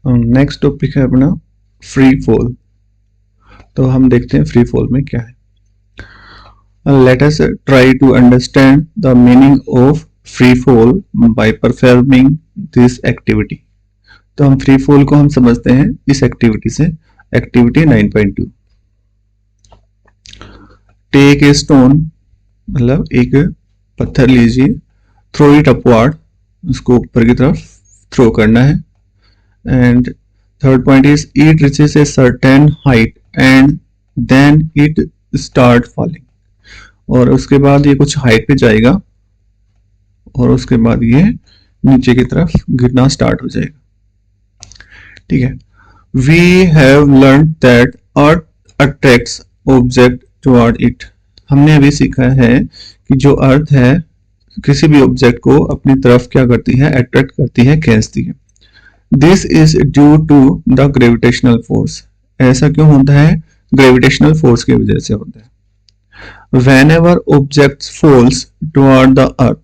Next topic है अपना free fall. तो हम देखते हैं फ्री फॉल में क्या है। Let us try to understand the meaning of free fall by performing this activity. तो हम फ्री फॉल को हम समझते हैं इस एक्टिविटी से। एक्टिविटी 9.2, टेक ए स्टोन, मतलब एक पत्थर लीजिए, थ्रो इट अपवर्ड, उसको ऊपर की तरफ थ्रो करना है। And third point is it reaches a certain height and then it start falling, और उसके बाद ये कुछ हाइट पे जाएगा और उसके बाद ये नीचे की तरफ गिरना स्टार्ट हो जाएगा। ठीक है, we have learn that earth attracts object toward it. हमने अभी सीखा है कि जो अर्थ है किसी भी ऑब्जेक्ट को अपनी तरफ क्या करती है, अट्रैक्ट करती है, खींचती है। This is due to the gravitational force. ऐसा क्यों होता है? ग्रेविटेशनल फोर्स की वजह से होता है। Whenever object falls toward the earth,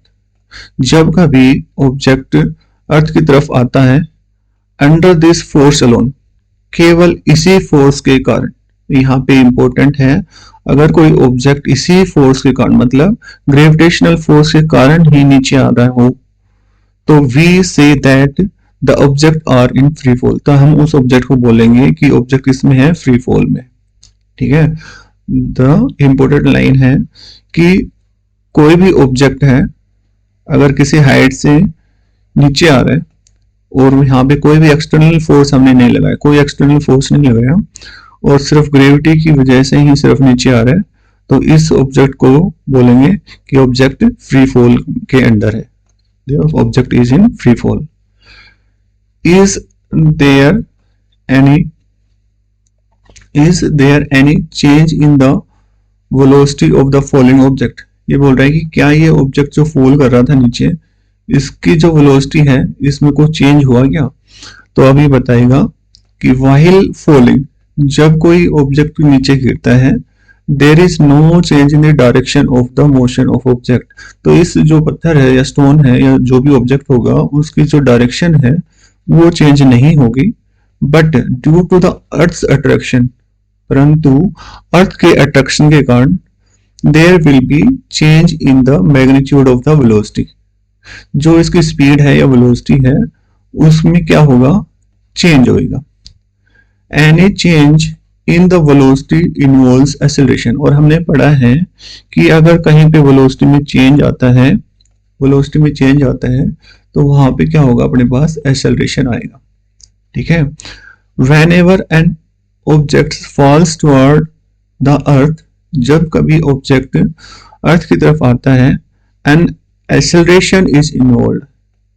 जब कभी ऑब्जेक्ट अर्थ की तरफ आता है, अंडर दिस फोर्स अलोन, केवल इसी फोर्स के कारण। यहाँ पे इंपॉर्टेंट है, अगर कोई ऑब्जेक्ट इसी फोर्स के कारण, मतलब ग्रेविटेशनल फोर्स के कारण ही नीचे आ रहा हो, तो we say that the object are in free fall. तो हम उस ऑब्जेक्ट को बोलेंगे कि ऑब्जेक्ट इसमें है, फ्री फॉल में। ठीक है, द इंपॉर्टेंट लाइन है कि कोई भी ऑब्जेक्ट है अगर किसी हाइट से नीचे आ रहा है और यहाँ पे कोई भी एक्सटर्नल फोर्स हमने नहीं लगाया, कोई एक्सटर्नल फोर्स नहीं लगाया और सिर्फ ग्रेविटी की वजह से ही सिर्फ नीचे आ रहा है, तो इस ऑब्जेक्ट को बोलेंगे कि ऑब्जेक्ट फ्री फॉल के अंडर है। Object is in free fall. Is there any change in the velocity of the falling object. ये बोल रहा है कि क्या ये ऑब्जेक्ट जो फॉल कर रहा था नीचे, इसकी जो वेलोसिटी है इसमें कुछ चेंज हुआ क्या? तो अभी बताएगा कि व्हाइल फॉलिंग, जब कोई ऑब्जेक्ट नीचे गिरता है, there is no change in the direction of the motion of object. तो इस जो पत्थर है या स्टोन है या जो भी ऑब्जेक्ट होगा, उसकी जो डायरेक्शन है वो चेंज नहीं होगी। But due to the earth's attraction, परंतु अर्थ के अट्रैक्शन के कारण there will be change in the magnitude of the velocity. जो इसकी स्पीड है या वेलोसिटी है उसमें क्या होगा, चेंज होगा। Any change in the velocity involves acceleration. और हमने पढ़ा है कि अगर कहीं पे वेलोसिटी में चेंज आता है, वेलोसिटी में चेंज आता है तो वहां पे क्या होगा, अपने पास एक्सेलरेशन आएगा। ठीक है, whenever an object falls toward the earth, जब कभी ऑब्जेक्ट अर्थ की तरफ आता है, एन एक्सेलरेशन इज इन्वॉल्व,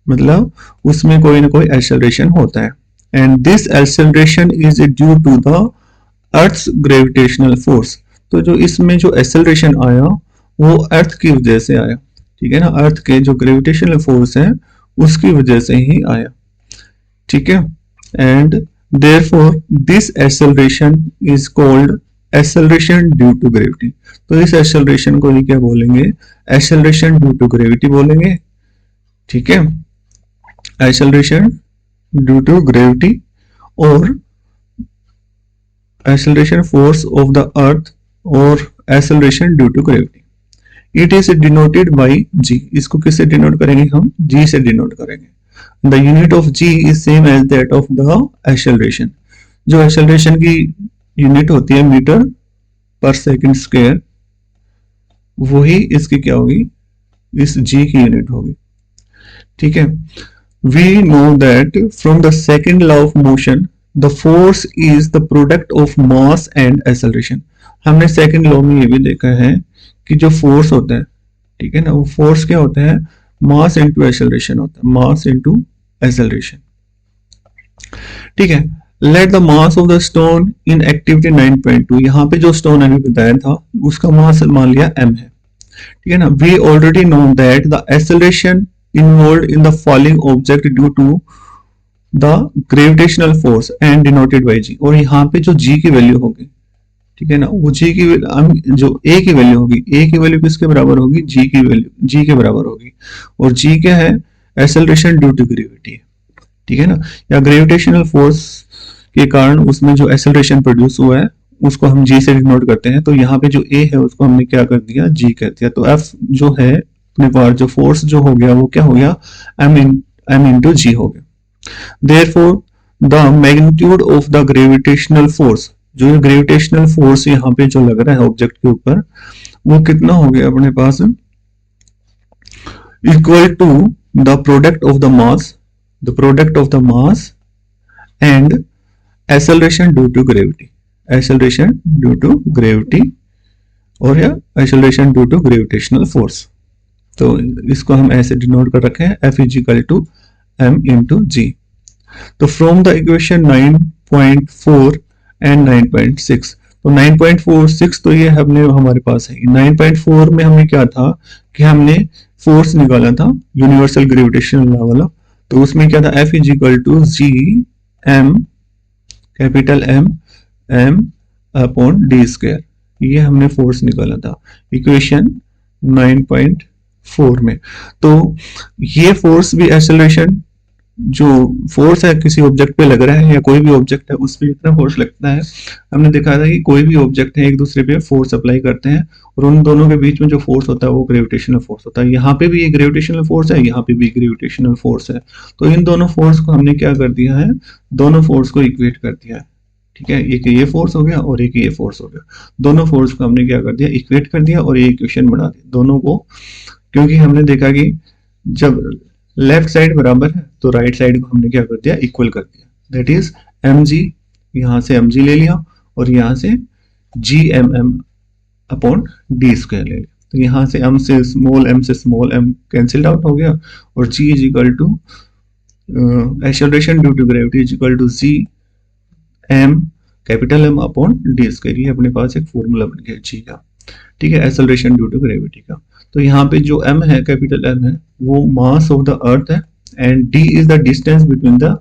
मतलब उसमें कोई ना कोई एक्सेलरेशन होता है। And this acceleration is due to the earth's gravitational force. तो जो इसमें जो एक्सेलरेशन आया वो अर्थ की वजह से आया। ठीक है ना, अर्थ के जो ग्रेविटेशनल फोर्स है उसकी वजह से ही आया। ठीक है, and therefore this acceleration is called acceleration due to gravity. तो इस एक्सेलरेशन को ही क्या बोलेंगे, एक्सेलरेशन ड्यू टू ग्रेविटी बोलेंगे। ठीक है, एक्सेलरेशन ड्यू टू ग्रेविटी और acceleration force of the earth और acceleration due to gravity. It is denoted by G. इसको किससे डिनोट करेंगे हम, जी से डिनोट करेंगे। The unit of G is same as that of the acceleration. जो acceleration की यूनिट होती है मीटर पर सेकंड स्क्वायर, वही इसकी क्या होगी, इस जी की यूनिट होगी। ठीक है, we know that from the second law of motion the force is the product of mass and acceleration. हमने सेकंड लॉ में ये भी देखा है कि जो फोर्स होता है, ठीक है ना, वो फोर्स क्या होता है, मास इंटू एक्सेलरेशन होता है, मास इंटू एक्सेलरेशन। ठीक है, let the mass of the stone in activity 9.2, यहाँ पे जो स्टोन अभी बताया था उसका मास मान लिया m है। ठीक है ना, we already know that the acceleration involve in the falling object due to the gravitational force and denoted by G. और यहाँ पे जो g की वैल्यू होगी, ठीक है ना, वो जी की जो a की वैल्यू होगी, a की वैल्यू किसके बराबर होगी, g की वैल्यू g के बराबर होगी। और g क्या है, एक्सेलरेशन ड्यू टू ग्रेविटी। ठीक है ना, या ग्रेविटेशनल फोर्स के कारण उसमें जो एक्सेलरेशन प्रोड्यूस हुआ है उसको हम जी से डिनोट करते हैं। तो यहाँ पे जो ए है उसको हमने क्या कर दिया, जी कर दिया। तो एफ जो है अपने पास जो फोर्स जो हो गया वो क्या हो गया, एम इंटू जी हो गया। Therefore the magnitude of the gravitational force, जो ग्रेविटेशनल फोर्स यहाँ पे जो लग रहा है ऑब्जेक्ट के ऊपर, वो कितना हो गया अपने पास, equal to the product of the mass and acceleration due to gravity, acceleration due to gravity और या acceleration due to gravitational force. तो इसको हम ऐसे डिनोट कर रखे हैं, F is equal to m into G. तो फ्रॉम द इक्वेशन 9.4 एंड 9.6, तो 9.46 तो ये हमने हमारे पास है। 9.4 में हमने क्या था कि हमने फोर्स निकाला था यूनिवर्सल ग्रेविटेशनल लॉ वाला, तो उसमें क्या था, F is equal to G M capital M upon D square, ये हमने फोर्स निकाला था इक्वेशन 9.4 में। तो ये फोर्स भी एक्सेलरेशन, जो फोर्स है किसी ऑब्जेक्ट पे लग रहा है या कोई भी ऑब्जेक्ट है उस पे इतना फोर्स लगता है, हमने देखा था कि कोई भी ऑब्जेक्ट है एक दूसरे पे फोर्स अप्लाई करते हैं और उन दोनों के बीच में जो फोर्स होता है वो ग्रेविटेशनल फोर्स होता है। यहाँ पे भी ये ग्रेविटेशनल फोर्स है, यहाँ पे भी ग्रेविटेशनल फोर्स है। तो इन दोनों फोर्स को हमने क्या कर दिया है, दोनों फोर्स को इक्वेट कर दिया है। ठीक है, एक ये फोर्स हो गया और एक ये फोर्स हो गया, दोनों फोर्स को हमने क्या कर दिया, इक्वेट कर दिया और ये इक्वेशन बना दी दोनों को। क्योंकि हमने देखा कि जब लेफ्ट साइड बराबर है तो राइट साइड को हमने क्या कर दिया, इक्वल कर दिया। दैट इज एम जी, यहां से एम जी ले लिया और यहां से G M M upon D square ले लिया। तो यहां से एम से स्मॉल एम कैंसिल्ड आउट हो गया और G is equal to acceleration due to gravity is equal to G M capital M upon D square. ये अपने पास एक फॉर्मूला बन गया जी का। ठीक है, एक्सेलरेशन ड्यू टू ग्रेविटी का। तो यहाँ पे जो m है, कैपिटल M है, वो मास ऑफ द अर्थ है and d is the distance between the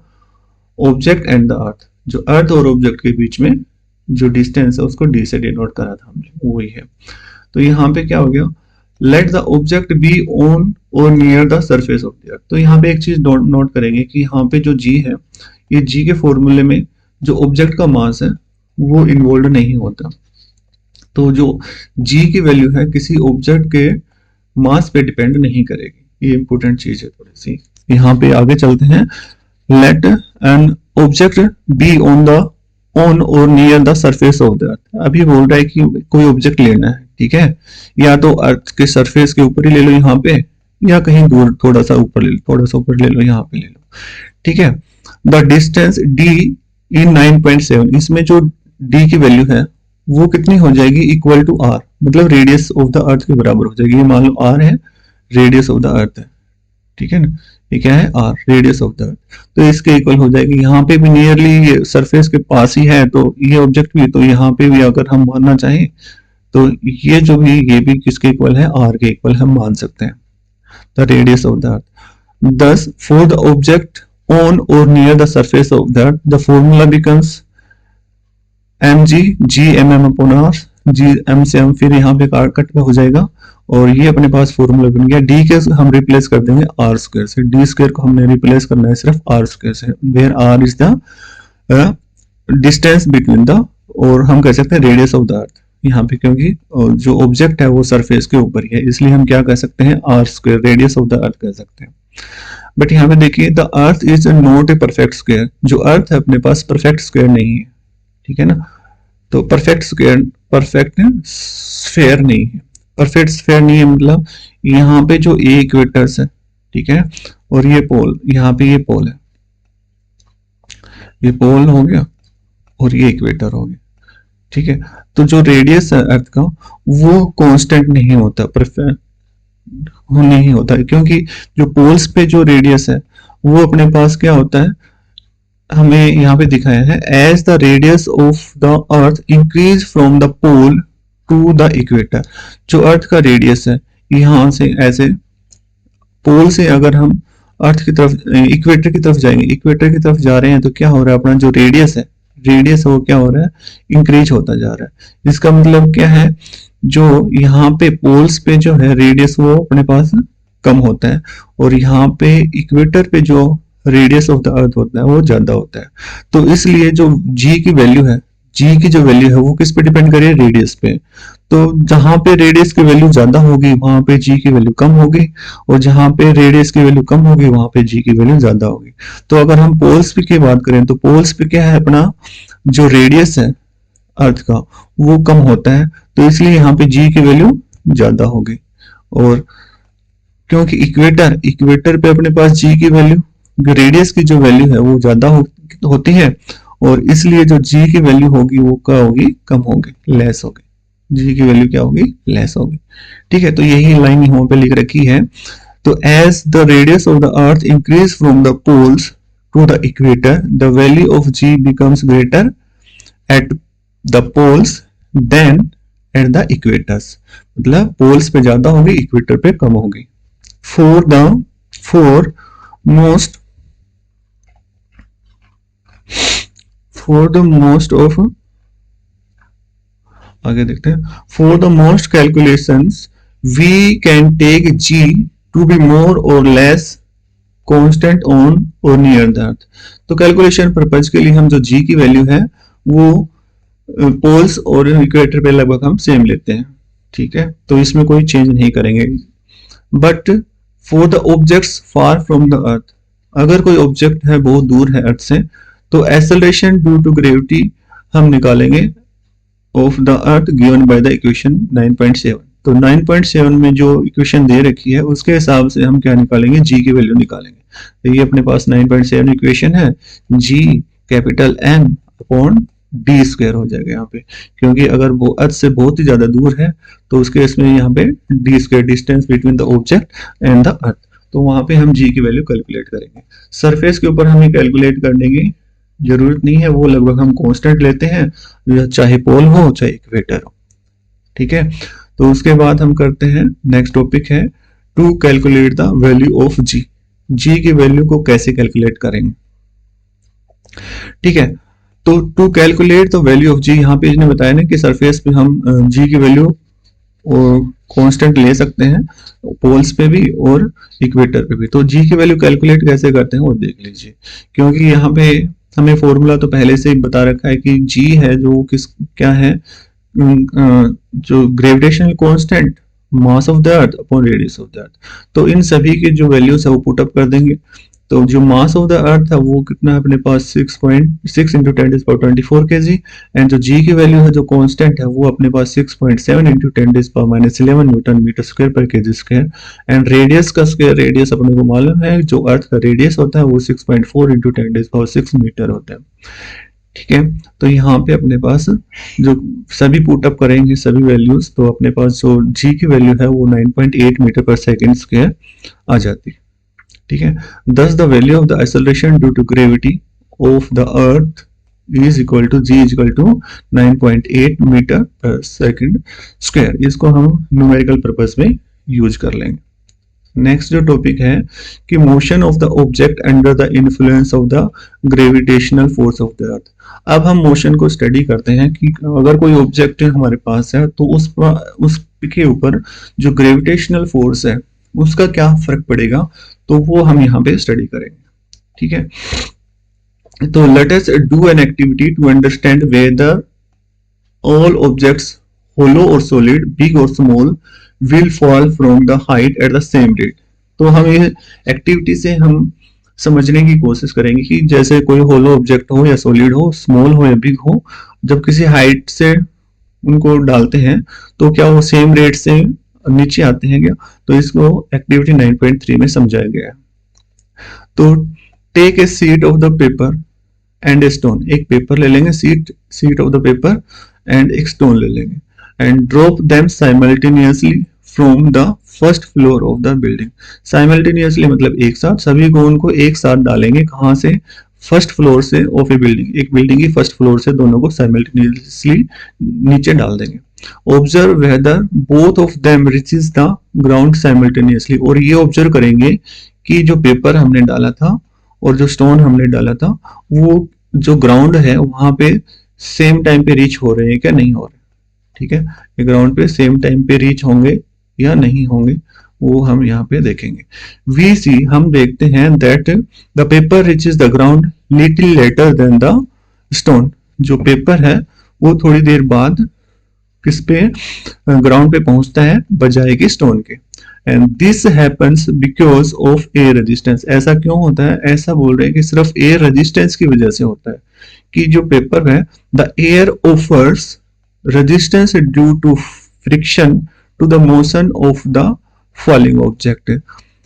object and the earth. जो अर्थ और ऑब्जेक्ट के बीच में जो डिस्टेंस है उसको d से डिनोट करा था हमने, वही है। तो यहाँ पे क्या हो गया, let the object be on or near the surface of the earth. तो यहाँ पे एक चीज नोट करेंगे कि यहाँ पे जो g है, ये g के फॉर्मूले में जो ऑब्जेक्ट का मास है वो इन्वॉल्व नहीं होता। तो जो g की वैल्यू है किसी ऑब्जेक्ट के मास पे डिपेंड नहीं करेगी, ये इंपॉर्टेंट चीज है थोड़ी सी। यहाँ पे आगे चलते हैं, let an object be on or near the surface of the earth. अभी बोल रहा है कि कोई ऑब्जेक्ट लेना है, ठीक है, या तो अर्थ के सरफेस के ऊपर ही ले लो यहाँ पे, या कहीं दूर थोड़ा सा ऊपर ले लो, थोड़ा सा ऊपर ले लो, यहाँ पे ले लो। ठीक है, द डिस्टेंस d इन 9.7, इसमें जो d की वैल्यू है वो कितनी हो जाएगी, इक्वल टू r, मतलब रेडियस ऑफ द अर्थ के बराबर हो जाएगी। ये मान लो r है, रेडियस ऑफ द अर्थ है, ठीक है ना, ये क्या है, r, radius of the earth. तो इसके इक्वल हो जाएगी। यहाँ पे भी नियरली ये सरफेस के पास ही है, तो ये ऑब्जेक्ट भी, तो यहाँ पे भी अगर हम मानना चाहें तो ये जो भी, ये भी किसके इक्वल है, r के इक्वल हम मान सकते हैं, the radius of the earth. Thus, for the object on or near the surface of the earth, the formula becomes mg gmm upon r, g m से m फिर यहाँ पे कट हो जाएगा और ये अपने पास फॉर्मूला बन गया। d के हम रिप्लेस कर देंगे r स्क्वायर से, d स्क्वायर को हमने रिप्लेस करना है सिर्फ r स्क्वायर से, where r is the distance between the, और हम कह सकते हैं रेडियस ऑफ द अर्थ यहाँ पे, क्योंकि जो ऑब्जेक्ट है वो सरफेस के ऊपर ही है, इसलिए हम क्या कह सकते हैं, r square, radius of the अर्थ कह सकते हैं। बट यहाँ पे देखिए, the earth is not a perfect square, जो अर्थ है अपने पास परफेक्ट स्क्वायर नहीं है, ठीक है ना। तो परफेक्ट स्क्वायर, परफेक्ट स्फेयर नहीं है, परफेक्ट स्फेयर नहीं है मतलब यहाँ पे जो ए इक्वेटर्स है, ठीक है, और ये पोल, यहाँ पे ये पोल है, ये पोल हो गया और ये इक्वेटर हो गया, ठीक है। तो जो रेडियस है अर्थ का वो कांस्टेंट नहीं होता, परफेक्ट नहीं होता है, क्योंकि जो पोल्स पे जो रेडियस है वो अपने पास क्या होता है, हमें यहाँ पे दिखाया है, as the radius of the earth increase from the pole to the equator. जो अर्थ का रेडियस है यहाँ से ऐसे पोल से अगर हम अर्थ की तरफ, इक्वेटर की तरफ जाएंगे, इक्वेटर की तरफ जा रहे हैं तो क्या हो रहा है, अपना जो रेडियस है, रेडियस वो क्या हो रहा है, इंक्रीज होता जा रहा है। इसका मतलब क्या है, जो यहाँ पे पोल्स पे जो है रेडियस वो अपने पास कम होता है और यहाँ पे इक्वेटर पे जो रेडियस ऑफ द अर्थ होता है वो ज्यादा होता है। तो इसलिए जो जी की वैल्यू है, जी की जो वैल्यू है वो किस पे डिपेंड करिए, रेडियस पे। तो जहां पे रेडियस की वैल्यू ज्यादा होगी वहां पे जी की वैल्यू कम होगी, और जहां पे रेडियस की वैल्यू कम होगी वहां पे जी की वैल्यू ज्यादा होगी। तो अगर हम पोल्स पे की बात करें तो पोल्स पे क्या है, अपना जो रेडियस है अर्थ का वो कम होता है, तो इसलिए यहाँ पे जी की वैल्यू ज्यादा होगी। और क्योंकि इक्वेटर इक्वेटर पे अपने पास जी की वैल्यू, रेडियस की जो वैल्यू है वो ज्यादा होती है, और इसलिए जो जी की वैल्यू होगी वो क्या होगी, कम होगी, लेस होगी। जी की वैल्यू क्या होगी, लेस होगी। ठीक है, तो यही लाइन यहाँ पे लिख रखी है। तो as the radius of the earth increase from the poles to the equator, the value of G becomes greater at the poles than at the equators. मतलब पोल्स पे ज्यादा होगी, इक्वेटर पे कम होगी। for the for most for the most of आगे देखते हैं, for the most calculations we can take g to be more or less constant on or near the earth। तो कैलकुलेशन पर्पज के लिए हम जो g की वैल्यू है वो पोल्स और इक्वेटर पे लगभग हम सेम लेते हैं। ठीक है, तो इसमें कोई चेंज नहीं करेंगे। But for the objects far from the earth, अगर कोई ऑब्जेक्ट है बहुत दूर है अर्थ से, तो एक्सेलरेशन ड्यू टू ग्रेविटी हम निकालेंगे of the earth given by the equation 9.7। तो 9.7 में जो इक्वेशन दे रखी है उसके हिसाब से हम क्या निकालेंगे, जी की वैल्यू निकालेंगे। तो ये अपने पास 9.7 इक्वेशन है, G capital M upon D square हो जाएगा यहाँ पे, क्योंकि अगर वो अर्थ से बहुत ही ज्यादा दूर है तो उसके इसमें यहाँ पे D square, distance between the object and the earth, तो वहां पे हम जी की वैल्यू कैलकुलेट करेंगे। सरफेस के ऊपर हमें कैलकुलेट करने की जरूरत नहीं है, वो लगभग हम कांस्टेंट लेते हैं, चाहे पोल हो चाहे इक्वेटर हो। ठीक है, तो उसके बाद हम करते हैं, नेक्स्ट टॉपिक है to calculate the value of G. G की वैल्यू को कैसे कैलकुलेट करेंगे। ठीक है, तो to calculate the value of G, यहाँ पे इसने बताया ना कि सरफेस पे हम जी की वैल्यू कांस्टेंट ले सकते हैं, पोल्स पे भी और इक्वेटर पे भी। तो जी की वैल्यू कैलकुलेट कैसे करते हैं वो देख लीजिए, क्योंकि यहाँ पे हमें फॉर्मूला तो पहले से ही बता रखा है कि जी है जो किस क्या है, जो gravitational constant mass of the earth upon radius of the earth. तो इन सभी के जो वैल्यूज है वो पुट अप कर देंगे। तो जो मास ऑफ द अर्थ है वो कितना है अपने पास 6.6 इंटू 10⁻24 kg, एंड जो जी की वैल्यू है जो कांस्टेंट है वो अपने पास 6.7 इंटू 10⁻11 न्यूटन मीटर स्क्वायर पर केजी स्क्वायर, एंड रेडियस का स्क्वायर, रेडियस अपने को मालूम है जो अर्थ का रेडियस होता है वो 6.4 इंटू 10⁻6 मीटर होता है। ठीक है, तो यहाँ पे अपने पास जो सभी पुटअप करेंगे सभी वैल्यूज, तो अपने पास जो जी की वैल्यू है वो 9.8 मीटर पर सेकेंड स्क्वायर आ जाती है। ठीक है, thus the value of the acceleration due to gravity of the earth is equal to g is equal to 9.8 metre पर सेकेंड स्क्वायर। इसको हम न्यूमेरिकल पर्पस में यूज कर लेंगे। नेक्स्ट जो टॉपिक है कि motion of the object under the influence of the gravitational force of the अर्थ। अब हम मोशन को स्टडी करते हैं कि अगर कोई ऑब्जेक्ट हमारे पास है तो उसके ऊपर जो ग्रेविटेशनल फोर्स है उसका क्या फर्क पड़ेगा, तो वो हम यहाँ पे स्टडी करेंगे। ठीक है, तो let us do an activity to understand whether all objects hollow or solid, big or small, will fall from the height at the same rate. तो हम ये एक्टिविटी से हम समझने की कोशिश करेंगे कि जैसे कोई होलो ऑब्जेक्ट हो या सॉलिड हो, स्मॉल हो या बिग हो, जब किसी हाइट से उनको डालते हैं तो क्या वो सेम रेट से नीचे आते हैं क्या, तो इसको एक्टिविटी 9.3 में समझाया गया है। तो take a sheet of the paper and a stone, एक पेपर ले लेंगे, sheet of the paper and एक स्टोन ले लेंगे, and drop them simultaneously from the first floor of the building. Simultaneously मतलब एक साथ, सभी को उनको एक साथ डालेंगे, कहां से, फर्स्ट फ्लोर से ऑफ ए बिल्डिंग, एक बिल्डिंग की फर्स्ट फ्लोर से दोनों को साइमल्टेनियसली नीचे डाल देंगे। Observe whether both of them reaches the ground simultaneously, और ये ऑब्जर्व करेंगे कि जो पेपर हमने डाला था और जो स्टोन हमने डाला था वो जो ग्राउंड है वहां पे सेम टाइम पे रीच हो रहे हैं क्या, नहीं हो रहे। ठीक है, ये ग्राउंड पे सेम टाइम पे रीच होंगे या नहीं होंगे वो हम यहाँ पे देखेंगे। वी सी, हम देखते हैं that the paper reaches the ground little later than the stone. जो पेपर है वो थोड़ी देर बाद किस पे, ग्राउंड पे पहुंचता है बजाय के स्टोन के। And this happens because of air resistance. ऐसा क्यों होता है? ऐसा बोल रहे हैं कि सिर्फ एयर रेजिस्टेंस की वजह से होता है कि जो पेपर है, the air offers resistance due to friction to the motion of the falling object.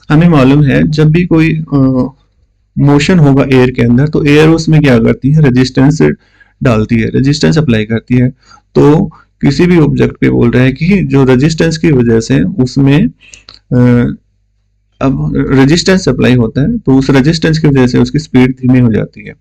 हमें मालूम है जब भी कोई मोशन होगा एयर के अंदर, तो एयर उसमें क्या करती है, रेजिस्टेंस डालती है, रेजिस्टेंस अप्लाई करती है। तो किसी भी ऑब्जेक्ट पे बोल रहा है कि जो रेजिस्टेंस की वजह से उसमें अब रेजिस्टेंस अप्लाई होता है, तो उस रेजिस्टेंस की वजह से उसकी स्पीड धीमी हो जाती है।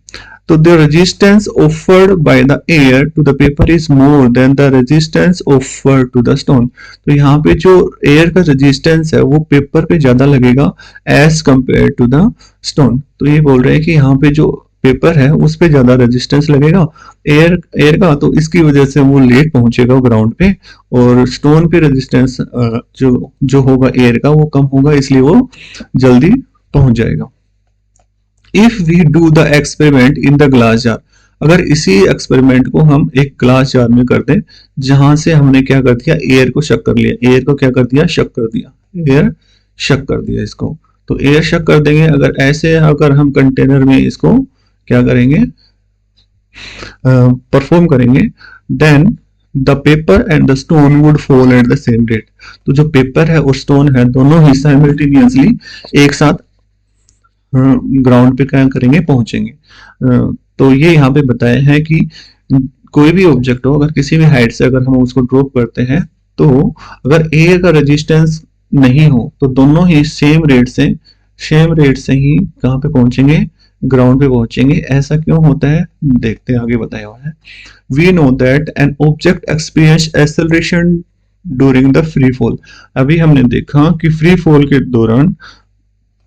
तो the resistance offered by the air to the paper is more than the resistance offered to the stone. तो यहाँ पे जो एयर का रेजिस्टेंस है वो पेपर पे ज्यादा लगेगा as compare to the stone. तो ये बोल रहे हैं कि यहाँ पे जो पेपर है उस पे ज्यादा रेजिस्टेंस लगेगा एयर का, तो इसकी वजह से वो लेट पहुंचेगा ग्राउंड पे। और स्टोन पे रेजिस्टेंस जो जो होगा एयर का वो कम होगा, इसलिए वो जल्दी पहुंच जाएगा। If we do the experiment in the glass jar, अगर इसी एक्सपेरिमेंट को हम एक ग्लास जार में कर दें, जहां से हमने क्या कर दिया, एयर को शक कर लिया, एयर को क्या कर दिया, शक कर दिया, एयर शक कर दिया इसको। तो एयर शक कर देंगे, अगर ऐसे अगर हम कंटेनर में इसको क्या करेंगे, परफॉर्म करेंगे, then the paper and the stone would fall at the same rate. तो जो पेपर है और स्टोन है दोनों ही साइमल्टेनियसली एक साथ ग्राउंड पे क्या करेंगे, पहुंचेंगे। तो ये यहाँ पे बताया है कि कोई भी ऑब्जेक्ट हो, अगर किसी भी हाइट से अगर हम उसको ड्रॉप करते हैं, तो अगर एयर का रेजिस्टेंस नहीं हो तो दोनों ही सेम रेट से ही कहाँ पे पहुंचेंगे, ग्राउंड पे पहुंचेंगे। ऐसा क्यों होता है, देखते हैं, आगे बताया हुआ है। We know that an object experience acceleration during the free fall. अभी हमने देखा कि फ्री फॉल के दौरान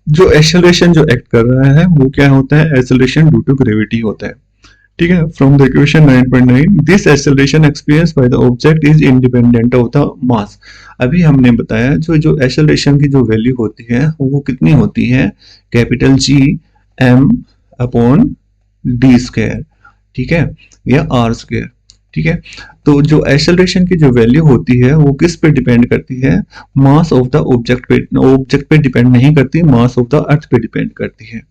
जो एक्सेलरेशन जो एक्ट कर रहा है वो क्या होता है, एक्सेलरेशन ड्यू टू ग्रेविटी होता है। ठीक है, from the equation 9.9 this acceleration experience by the object is independent of the मास। अभी हमने बताया जो एक्सेलरेशन की जो वैल्यू होती है वो कितनी होती है, capital G M upon D square, ठीक है, या आर स्क्वायर। ठीक है, तो जो एक्सेलरेशन की जो वैल्यू होती है वो किस पे डिपेंड करती है, मास ऑफ द ऑब्जेक्ट पे डिपेंड नहीं करती, मास ऑफ द अर्थ पे डिपेंड करती है।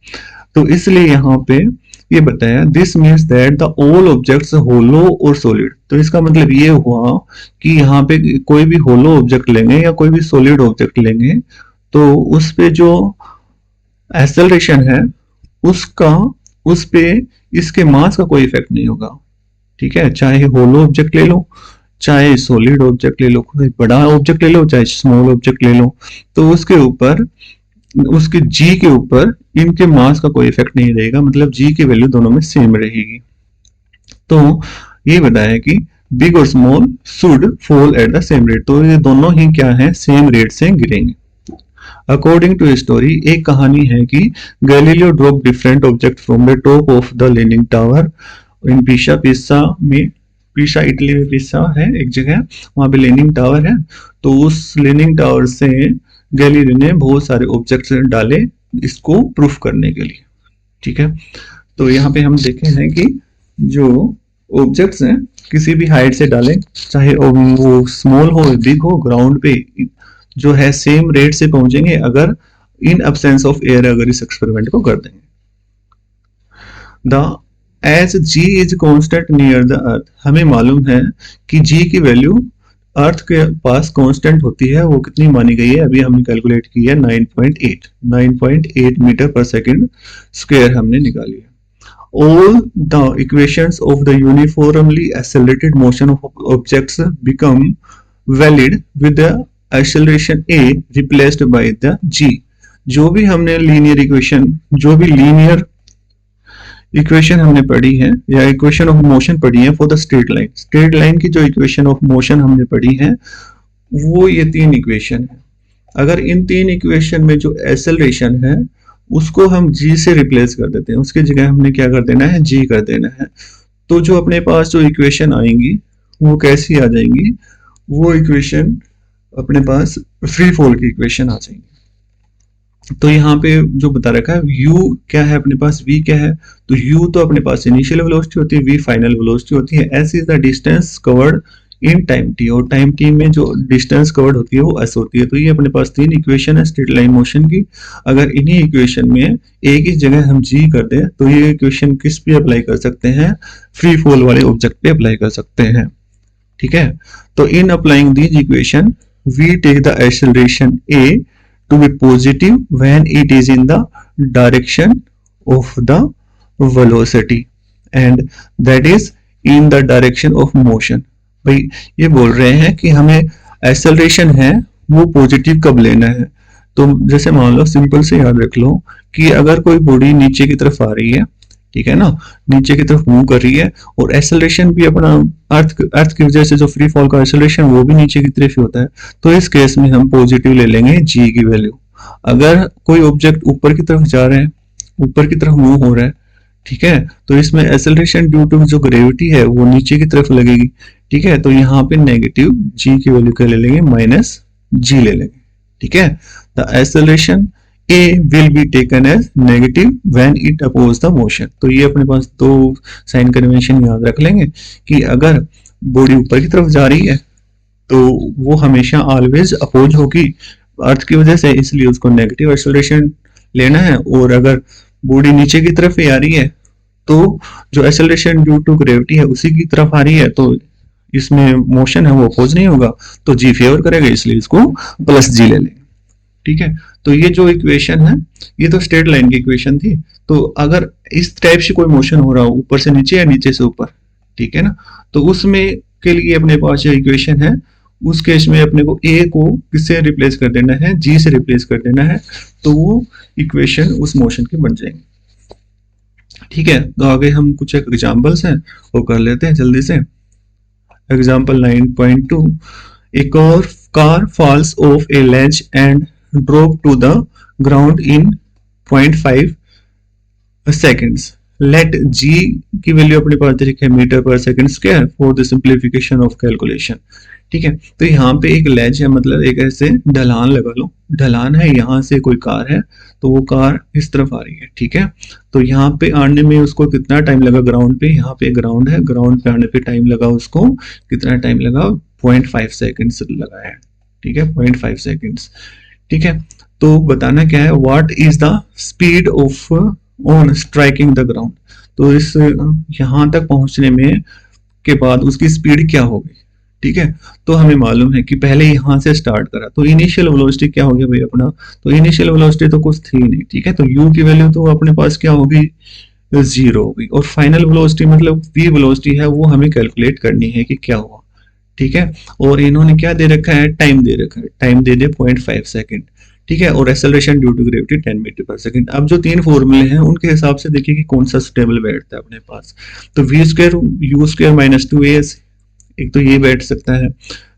तो इसलिए यहाँ पे ये बताया, this means that the all objects hollow or solid. तो इसका मतलब ये हुआ कि यहाँ पे कोई भी होलो ऑब्जेक्ट लेंगे या कोई भी सॉलिड ऑब्जेक्ट लेंगे, तो उस पे जो एक्सेलरेशन है उसका उस पे इसके मास का कोई इफेक्ट नहीं होगा। ठीक है, चाहे होलो ऑब्जेक्ट ले लो, चाहे सॉलिड ऑब्जेक्ट ले लो, कोई बड़ा ऑब्जेक्ट ले लो, चाहे स्मॉल ऑब्जेक्ट ले लो, तो उसके ऊपर, उसके जी के ऊपर इनके मास का कोई इफेक्ट नहीं रहेगा, मतलब जी की वैल्यू दोनों में सेम रहेगी। तो ये बताया कि big or small should fall at the same rate. तो ये दोनों ही क्या है, सेम रेट से गिरेंगे। अकॉर्डिंग टू स्टोरी, एक कहानी है कि Galileo drop different object from the top of the leaning tower इन पीसा इटली में पिसा है एक जगह, वहां पे लीनिंग टावर है। तो उस लीनिंग टावर से गैलीलियो ने बहुत सारे ऑब्जेक्ट्स डाले इसको प्रूफ करने के लिए। ठीक है, तो यहाँ पे हम देखे हैं कि जो ऑब्जेक्ट्स हैं किसी भी हाइट से डालें, चाहे वो स्मॉल हो बिग हो, ग्राउंड पे जो है सेम रेट से पहुंचेंगे अगर इन एब्सेंस ऑफ एयर अगर इस एक्सपेरिमेंट को कर देंगे। The as G is constant near the earth, हमें मालूम है कि जी की वैल्यू अर्थ के पास कांस्टेंट होती है, वो कितनी मानी गई है, अभी हमने कैलकुलेट की है 9.8 मीटर पर सेकंड स्क्वायर हमने निकाली है। All the equations of the uniformly accelerated motion of objects become valid with the acceleration a replaced by the g। जो भी हमने लीनियर इक्वेशन, जो भी लीनियर इक्वेशन हमने पढ़ी है या इक्वेशन ऑफ मोशन पढ़ी है फॉर द स्ट्रेट लाइन की जो इक्वेशन ऑफ मोशन हमने पढ़ी है वो ये तीन इक्वेशन है। अगर इन तीन इक्वेशन में जो एक्सेलरेशन है उसको हम g से रिप्लेस कर देते हैं, उसकी जगह हमने क्या कर देना है, g कर देना है। तो जो अपने पास जो इक्वेशन आएंगी वो कैसी आ जाएंगी, वो इक्वेशन अपने पास फ्री फॉल की इक्वेशन आ जाएंगी। तो यहाँ पे जो बता रखा है u क्या है अपने पास, v क्या है, तो u तो अपने पास इनिशियल वेलोसिटी होती है, v फाइनल वेलोसिटी होती है, s is the distance covered in time t, और टाइम t में जो डिस्टेंस कवर्ड होती है वो s होती है। तो ये अपने पास तीन इक्वेशन है स्ट्रेट लाइन मोशन की। अगर इन्हीं इक्वेशन में एक ही जगह हम g कर दें तो ये इक्वेशन किस पे अप्लाई कर सकते हैं, फ्री फॉल वाले ऑब्जेक्ट पे अप्लाई कर सकते हैं। ठीक है, तो in applying these equation we take the acceleration a to be positive when it is in the direction of the velocity and that is in the direction of motion। भाई ये बोल रहे हैं कि हमें एक्सेलरेशन है वो पॉजिटिव कब लेना है। तो जैसे मान लो, सिंपल से याद रख लो कि अगर कोई बॉडी नीचे की तरफ आ रही है, ठीक है ना, नीचे की तरफ मूव कर रही है, और एक्सेलरेशन भी अपना अर्थ की वजह से जो फ्री फॉल का एक्सेलरेशन वो भी नीचे की तरफ ही होता है, तो इस केस में हम पॉजिटिव ले लेंगे जी की वैल्यू। अगर कोई ऑब्जेक्ट ऊपर की तरफ जा रहा है, ऊपर की तरफ मूव हो रहा है, ठीक है, तो इसमें एक्सेलरेशन ड्यू टू जो ग्रेविटी है वो नीचे की तरफ लगेगी। ठीक है, तो यहाँ पे नेगेटिव जी की वैल्यू क्या ले लेंगे, माइनस जी ले लेंगे। ठीक है, the acceleration A will be taken as negative when it oppose the motion। तो ये अपने पास दो साइन कन्वेंशन याद रख लेंगे कि अगर बॉडी ऊपर की तरफ जा रही है तो वो हमेशा ऑलवेज अपोज होगी अर्थ की वजह से, इसलिए उसको नेगेटिव एक्सेलरेशन लेना है। और अगर बॉडी नीचे की तरफ ही आ रही है तो जो एक्सेलरेशन ड्यू टू ग्रेविटी है उसी की तरफ आ रही है, तो इसमें मोशन है वो अपोज नहीं होगा, तो जी फेवर करेगा, इसलिए इसको प्लस जी ले लेंगे। ठीक है, तो ये जो इक्वेशन है ये तो स्ट्रेट लाइन की इक्वेशन थी। तो अगर इस टाइप से कोई मोशन हो रहा हो ऊपर से नीचे या नीचे से ऊपर, ठीक है ना, तो उसमें के लिए अपने पास जो इक्वेशन है उस केस में अपने को ए को किससे रिप्लेस कर देना है, जी से रिप्लेस कर देना है, तो वो इक्वेशन उस मोशन की बन जाएंगे। ठीक है, तो आगे हम कुछ एग्जांपल्स हैं वो कर लेते हैं जल्दी से। Example 9.2, a car falls off a ledge and drop to the ground in 0.5 seconds। let g की वैल्यू अपने पास रखे metre per second square for the simplification of calculation. ठीक है, तो यहाँ पे एक लेज है, मतलब एक ऐसे ढलान लगा लो, ढलान है, यहाँ से कोई कार है तो वो कार इस तरफ आ रही है। ठीक है, तो यहाँ पे आने में उसको कितना टाइम लगा, ग्राउंड पे, यहाँ पे ग्राउंड है, ग्राउंड पे आने पे टाइम लगा उसको, कितना टाइम लगा, 0.5 सेकेंड्स लगा है। ठीक है, 0.5 सेकेंड्स। ठीक है, तो बताना क्या है, what is the speed of on striking the ground. तो इस यहां तक पहुंचने में के बाद उसकी स्पीड क्या होगी। ठीक है, तो हमें मालूम है कि पहले यहां से स्टार्ट करा, तो इनिशियल वेलोसिटी क्या होगी भाई अपना, तो इनिशियल वेलोसिटी तो कुछ थी नहीं। ठीक है, तो u की वैल्यू तो अपने पास क्या होगी, 0 होगी, और फाइनल वेलोसिटी मतलब v वेलोसिटी है वो हमें कैलकुलेट करनी है कि क्या हुआ। ठीक है, और इन्होंने क्या दे रखा है, टाइम दे रखा है, टाइम दे दे 0.5 सेकंड। ठीक है, और acceleration due to gravity 10 metre per second. अब जो तीन फॉर्मूले हैं उनके हिसाब से देखिए कि कौन सा सुटेबल बैठता है अपने पास। तो V square U square minus 2as, एक तो ये बैठ सकता है,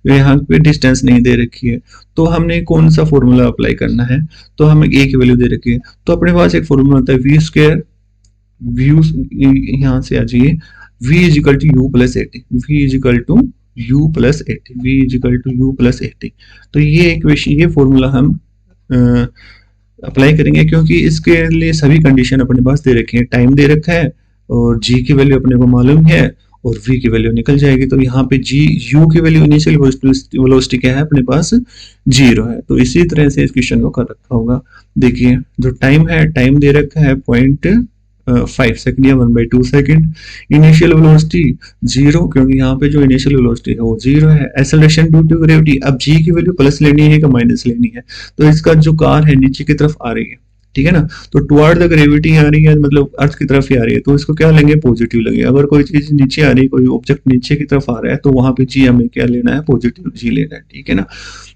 यहाँ पे डिस्टेंस नहीं दे रखी है, तो हमने कौन सा फॉर्मूला अप्लाई करना है, तो हमें a की वैल्यू दे रखी है, तो अपने पास एक फॉर्मूला होता है वी स्क्वायर, व्यू यहाँ से आ जाइए, v is equal to U plus 80, v is equal to u plus 80, v is equal to u plus 80। तो ये इक्वेशन, ये फॉर्मूला हम अप्लाई करेंगे, क्योंकि इसके लिए सभी कंडीशन अपने पास दे रखी है, टाइम दे रखा है और g की वैल्यू अपने को मालूम है और v की वैल्यू निकल जाएगी। तो यहाँ पे g u की वैल्यू इनिशियल वेलोसिटी क्या है अपने पास 0 है। तो इसी तरह से इस क्वेश्चन को कर रखा होगा। देखिए जो टाइम है, टाइम दे रखा है 0.5 सेकंड या 1/2 सेकंड, इनिशियल वेलोसिटी 0, क्योंकि यहाँ पे जो इनिशियल वेलोसिटी है वो 0 है। एक्सेलरेशन ड्यू टू ग्रेविटी, अब g की वैल्यू प्लस लेनी है कि माइनस लेनी है, तो इसका जो कार है नीचे की तरफ आ रही है, ठीक है ना, तो टुवर्ड द ग्रेविटी आ रही है, मतलब अर्थ की तरफ ही आ रही है, तो इसको क्या लेंगे, पॉजिटिव लेंगे। अगर कोई चीज नीचे आ रही है, कोई ऑब्जेक्ट नीचे की तरफ आ रहा है, तो वहां पे जी हमें क्या लेना है, पॉजिटिव जी लेना है। ठीक है ना,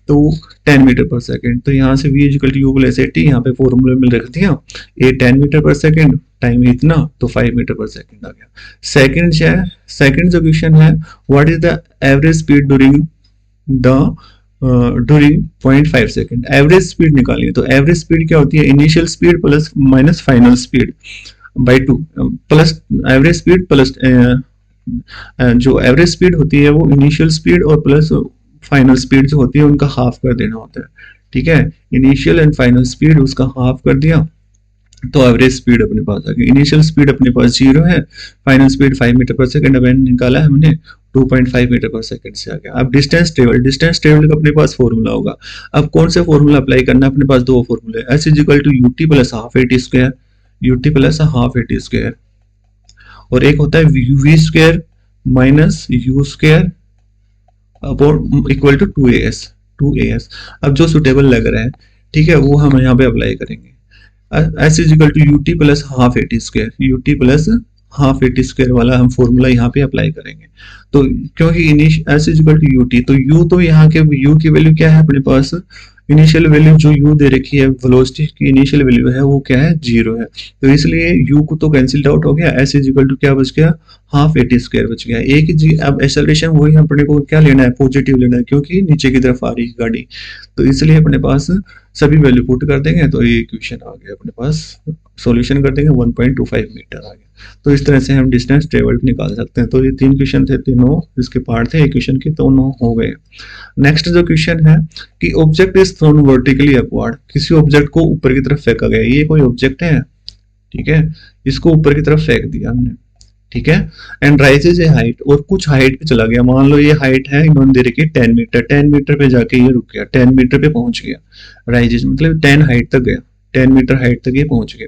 तो 10 मीटर पर सेकंड, तो यहाँ से v equal to U plus 80, यहाँ पे फॉर्मूले में रख दिया, A 10 metre per second, time इतना, तो 5 मीटर पर सेकंड आ गया। सेकंड क्या है, सेकंड जो क्वेश्चन है, what is the average speed during the during 0.5 second, average speed निकालिए। तो एवरेज स्पीड क्या होती है, initial speed plus minus final speed bye 2, plus average speed plus जो एवरेज स्पीड होती है वो इनिशियल स्पीड और प्लस फाइनल स्पीड जो होती है उनका हाफ कर देना होता है। ठीक है, इनिशियल एंड फाइनल स्पीड उसका हाफ कर दिया तो एवरेज स्पीड अपने पास आ गई। इनिशियल स्पीड अपने पास 0 है, final speed 5 metre per second अब निकाला है हमने 2.5 मीटर पर सेकंड से आ गया। अब डिस्टेंस टेबल का अपने पास फॉर्मूला होगा। अब कौन सा फॉर्मूला अप्लाई करना है, अपने पास दो फॉर्मूले, S is equal to UT plus half AT square, UT plus half AT square, और एक होता है V square minus U square upon equal to 2as। अब जो सुटेबल लग रहा है, ठीक है, वो हम यहाँ पे अप्लाई करेंगे। S is equal to UT plus half AT square, UT plus half AT square वाला हम फॉर्मूला यहाँ पे अप्लाई करेंगे। तो क्योंकि S is equal to UT, तो यू तो यहाँ के यू की वैल्यू क्या है अपने पास, इनिशियल वैल्यू जो यू दे रखी है वेलोसिटी की इनिशियल वैल्यू है वो क्या है, 0 है। तो इसलिए यू को तो कैंसिल आउट हो गया, एस इज इक्वल टू क्या बच गया, हाफ एटी स्क्वायर बच गया। एक ही जी, अब एक्सेलरेशन वही अपने को क्या लेना है, पॉजिटिव लेना है, क्योंकि नीचे की तरफ आ रही है गाड़ी। तो इसलिए अपने पास सभी वैल्यू पुट कर देंगे तो ये इक्वेशन आ गया अपने पास, सॉल्यूशन कर देंगे 1.25 मीटर आ गया। तो इस तरह से हम डिस्टेंस ट्रेवल्ड निकाल सकते हैं। तो ये 3 क्वेश्चन थे, तीनों इसके पार्ट थे इक्वेशन के, दोनों हो गए। नेक्स्ट जो क्वेश्चन है कि object is thrown vertically upward, किसी ऑब्जेक्ट को ऊपर की तरफ फेंका गया। ये कोई ऑब्जेक्ट है, ठीक है, इसको ऊपर की तरफ फेंक दिया हमने, ठीक है, एंड राइजेज ए हाइट, और कुछ हाइट पे चला गया। मान लो ये हाइट है इन्होंने दे रखी है 10 मीटर, 10 मीटर पे जाके ये रुक गया, 10 मीटर पे पहुंच गया, राइजेज मतलब 10 हाइट तक गया, 10 मीटर हाइट तक ये पहुंच गया।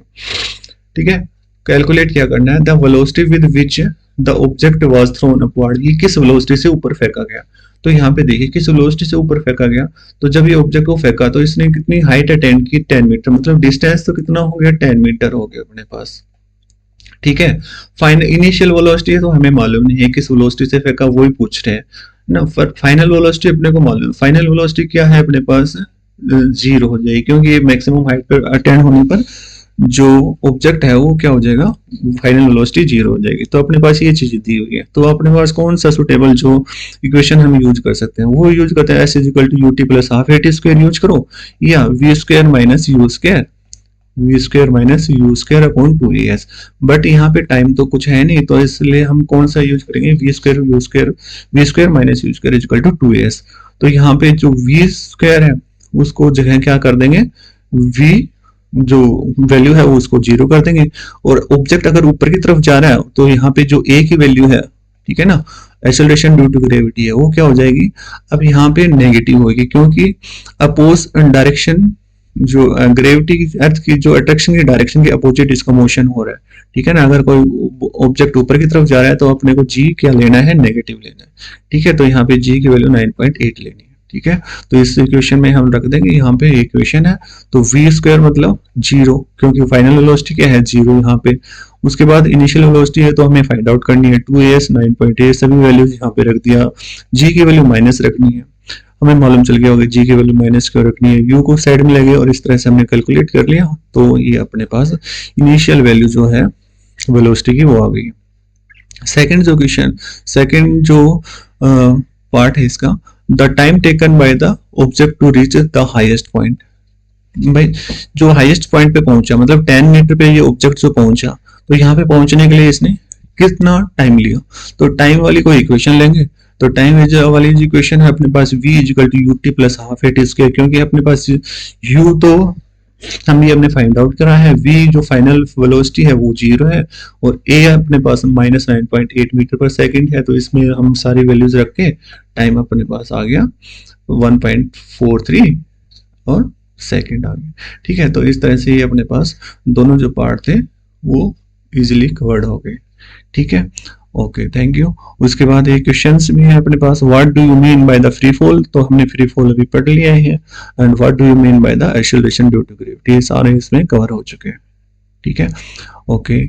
ठीक है, कैलकुलेट क्या करना है, the velocity with which the object was thrown upward, ये किस वेलोसिटी से ऊपर फेंका गया। तो यहाँ पे देखिए किस वेलोसिटी से ऊपर फेंका गया, तो जब ये ऑब्जेक्ट को फेंका तो इसने कितनी हाइट अटेंड की, 10 मीटर, मतलब डिस्टेंस तो कितना हो गया, 10 मीटर हो गया अपने पास। ठीक है, फाइनल इनिशियल वेलोसिटी है तो हमें मालूम नहीं है किस वेलोसिटी से फेंका, वही पूछ रहे हैं ना। फाइनल वेलोसिटी अपने को मालूम, फाइनल वेलोसिटी क्या है अपने पास, 0 हो जाएगी, क्योंकि ये मैक्सिमम हाइट पर अटेंड होने पर जो ऑब्जेक्ट है वो क्या हो जाएगा, फाइनल वेलोसिटी 0 हो जाएगी। तो अपने पास ये चीज दी हुई है, तो अपने पास कौन सा सुटेबल जो इक्वेशन हम यूज कर सकते हैं वो यूज करते हैं, S is equal to UT plus half AT square use करो, या V square minus U square, V square minus U square upon 2as। But यहाँ पे टाइम तो कुछ है नहीं, तो इसलिए हम कौन सा यूज करेंगे, V square U square, V square minus U square equal to 2as। तो यहाँ पे जो वी स्क्वायर है उसको जगह क्या कर देंगे, वी जो वैल्यू है वो उसको 0 कर देंगे, और ऑब्जेक्ट अगर ऊपर की तरफ जा रहा है तो यहाँ पे जो a की वैल्यू है, ठीक है ना, एक्सेलरेशन ड्यू टू ग्रेविटी है, वो क्या हो जाएगी, अब यहाँ पे नेगेटिव होगी, क्योंकि अपोज डायरेक्शन जो ग्रेविटी की, अर्थ की जो अट्रैक्शन की डायरेक्शन के अपोजिट इसका मोशन हो रहा है। ठीक है ना, अगर कोई ऑब्जेक्ट ऊपर की तरफ जा रहा है तो अपने को जी क्या लेना है, नेगेटिव लेना है। ठीक है, तो यहाँ पे जी की वैल्यू 9.8 लेनी है। ठीक है, तो इस इक्वेशन में हम रख देंगे, यहाँ पे इक्वेशन है तो वी स्क्वायर मतलब 0, क्योंकि फाइनल वेलोसिटी क्या है 0 यहाँ पे। उसके बाद इनिशियल वेलोसिटी है तो हमें फाइंड आउट करनी है 2as 9.8, सभी वैल्यूज यहाँ पे रख दिया, जी की वैल्यू माइनस रखनी है, हमें मालूम चल गया होगा जी की वैल्यू माइनस क्यों रखनी है, यू को साइड में लगे, और इस तरह से हमने कैलकुलेट कर लिया। तो ये अपने पास इनिशियल वैल्यू जो है वेलोसिटी की वो आ गई। सेकंड जो क्वेश्चन, सेकंड जो पार्ट है इसका, the time taken by the object to reach the highest point. भाई जो हाईएस्ट पॉइंट पे पहुंचा, मतलब 10 मीटर पे ये ऑब्जेक्ट जो पहुंचा, तो यहाँ पे पहुंचने के लिए इसने कितना टाइम लिया, तो टाइम वाली कोई इक्वेशन लेंगे। तो टाइम वाली इक्वेशन है अपने पास v equal to UT plus half AT square, क्योंकि अपने पास u तो हम ये हमने फाइंड आउट करा है, v जो फाइनल वेलोसिटी है वो 0 है, और a अपने पास माइनस 9.8 मीटर पर सेकंड है। तो इसमें हम सारी वैल्यूज रख के टाइम अपने पास आ गया 1.43 और सेकंड आ गया। ठीक है, तो इस तरह से ये अपने पास दोनों जो पार्ट थे वो इजीली कवर्ड हो गए। ठीक है, ओके, थैंक यू। उसके बाद एक क्वेश्चंस भी है अपने पास, what do you mean by the free fall, तो हमने फ्री फॉल अभी पढ़ लिया है, and what do you mean by the acceleration due to gravity, सारे इसमें कवर हो चुके हैं। ठीक है, ओके।